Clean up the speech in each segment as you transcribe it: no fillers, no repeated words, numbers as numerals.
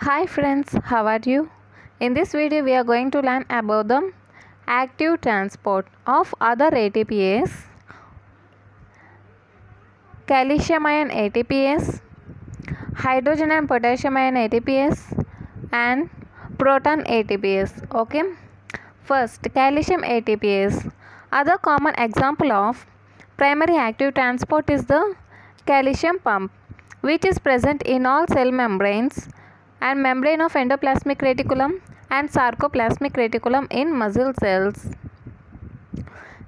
Hi friends, how are you? In this video we are going to learn about the active transport of other ATPase, calcium ion ATPase, hydrogen and potassium ion ATPase and proton ATPase. Okay. First, calcium ATPase. Other common example of primary active transport is the calcium pump, which is present in all cell membranes and membrane of endoplasmic reticulum and sarcoplasmic reticulum in muscle cells.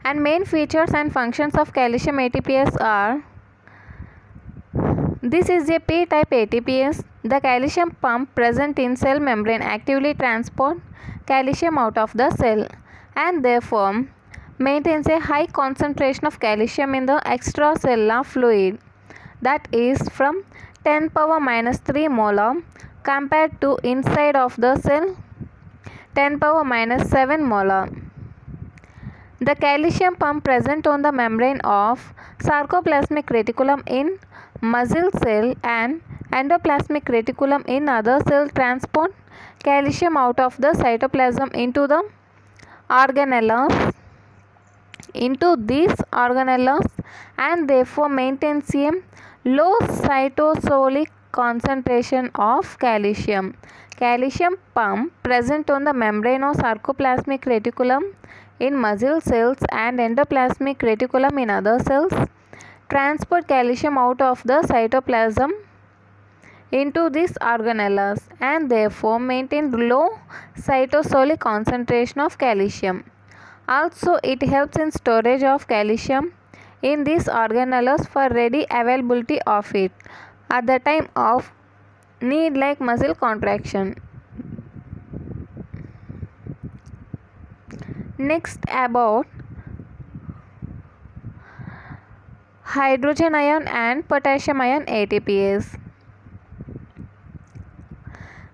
And main features and functions of calcium ATPase are: this is a P-type ATPase. The calcium pump present in cell membrane actively transport calcium out of the cell and therefore maintains a high concentration of calcium in the extracellular fluid, that is from 10 power minus 3 molar compared to inside of the cell 10 power minus 7 molar. The calcium pump present on the membrane of sarcoplasmic reticulum in muscle cell and endoplasmic reticulum in other cell transport calcium out of the cytoplasm into the organelles and therefore maintains a low cytosolic concentration of calcium. Calcium pump present on the membrane of sarcoplasmic reticulum in muscle cells and endoplasmic reticulum in other cells transport calcium out of the cytoplasm into these organelles and therefore maintain low cytosolic concentration of calcium. Also, it helps in storage of calcium in these organelles for ready availability of it at the time of need, like muscle contraction. Next, about hydrogen ion and potassium ion ATPase.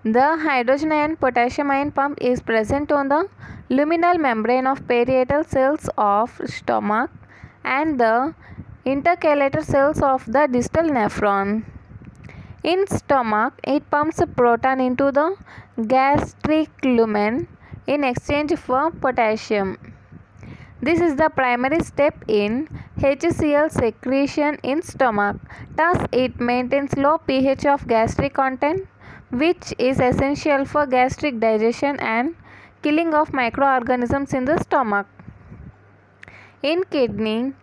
The hydrogen ion potassium ion pump is present on the luminal membrane of parietal cells of stomach and the intercalated cells of the distal nephron. In stomach, it pumps a proton into the gastric lumen in exchange for potassium. This is the primary step in HCl secretion in stomach. Thus, it maintains low pH of gastric content, which is essential for gastric digestion and killing of microorganisms in the stomach. In kidney,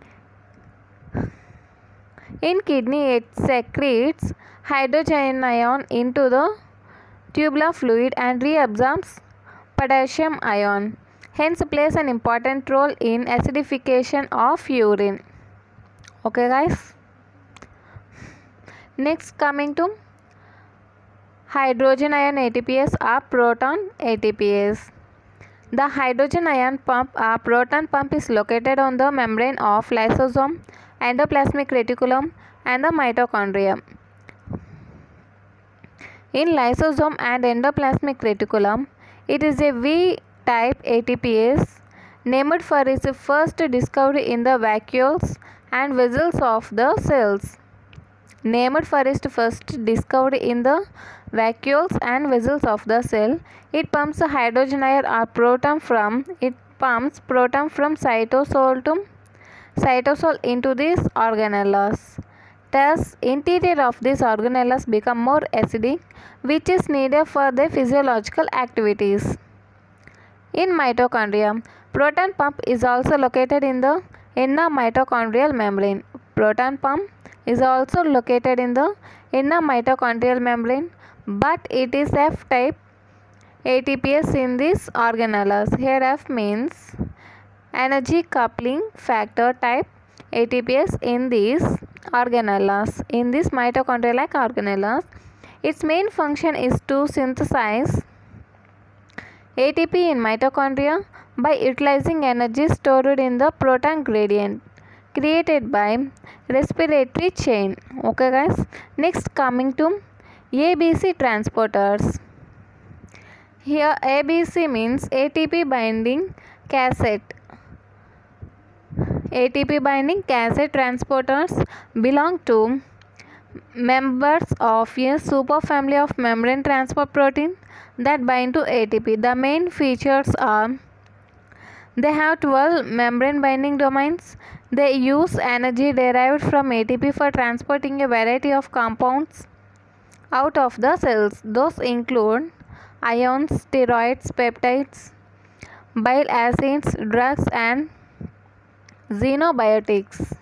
it secretes hydrogen ion into the tubular fluid and reabsorbs potassium ion, hence plays an important role in acidification of urine. Okay guys. Next, coming to hydrogen ion ATPase or proton ATPase. The hydrogen ion pump or proton pump is located on the membrane of lysosome, endoplasmic reticulum and the mitochondria. In lysosome and endoplasmic reticulum, it is a V-type ATPase named for its first discovery in the vacuoles and vessels of the cells. Named for its first discovery in the vacuoles and vessels of the cell, it pumps hydrogen ion or proton from cytosol into these organelles. Thus, interior of these organelles become more acidic, which is needed for their physiological activities. In mitochondria, proton pump is also located in the inner mitochondrial membrane. Proton pump is also located in the inner mitochondrial membrane, but it is F-type ATPase in these organelles. Here F means energy coupling factor type ATPase in these organelles. In this mitochondrial-like organelles, its main function is to synthesize ATP in mitochondria by utilizing energy stored in the proton gradient created by respiratory chain. Okay guys. Next, coming to ABC transporters. Here ABC means ATP binding cassette. ATP binding cassette transporters belong to members of a superfamily of membrane transport protein that bind to ATP. The main features are they have 12 membrane binding domains. They use energy derived from ATP for transporting a variety of compounds out of the cells. Those include ions, steroids, peptides, bile acids, drugs, and xenobiotics.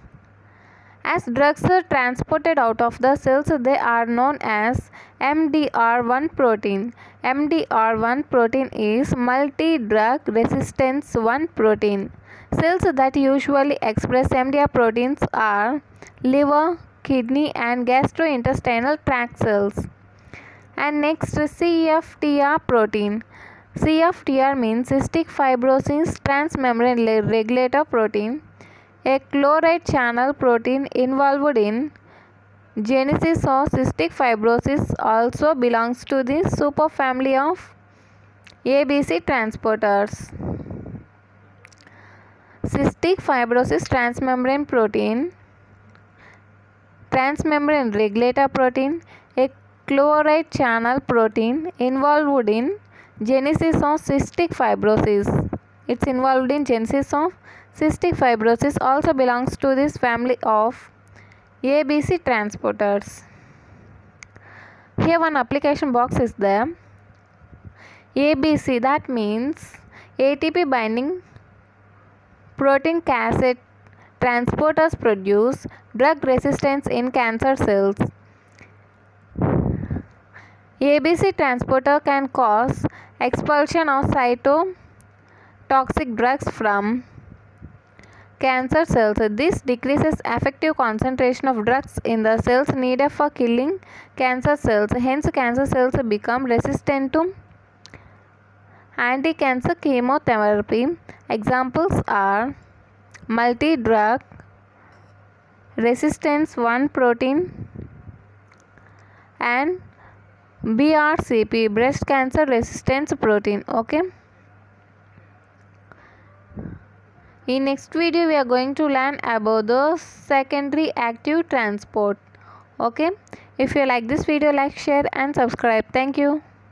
As drugs are transported out of the cells, they are known as MDR1 protein. MDR1 protein is multi-drug resistance 1 protein. Cells that usually express MDR proteins are liver, kidney, and gastrointestinal tract cells. And next, CFTR protein. CFTR means cystic fibrosis transmembrane regulator protein, a chloride channel protein involved in genesis of cystic fibrosis, also belongs to the superfamily of ABC transporters. Cystic fibrosis transmembrane protein, transmembrane regulator protein, a chloride channel protein involved in genesis of cystic fibrosis. It's involved in genesis of cystic fibrosis, also belongs to this family of ABC transporters. Here one application box is there. ABC, that means ATP binding protein cassette transporters produce drug resistance in cancer cells. ABC transporter can cause expulsion of cytotoxic drugs from cancer cells. This decreases effective concentration of drugs in the cells needed for killing cancer cells. Hence, cancer cells become resistant to anti-cancer chemotherapy. Examples are multi-drug resistance 1 protein and BRCP, breast cancer resistance protein. Okay. In next video we are going to learn about the secondary active transport. Okay. If you like this video, like, share and subscribe. Thank you.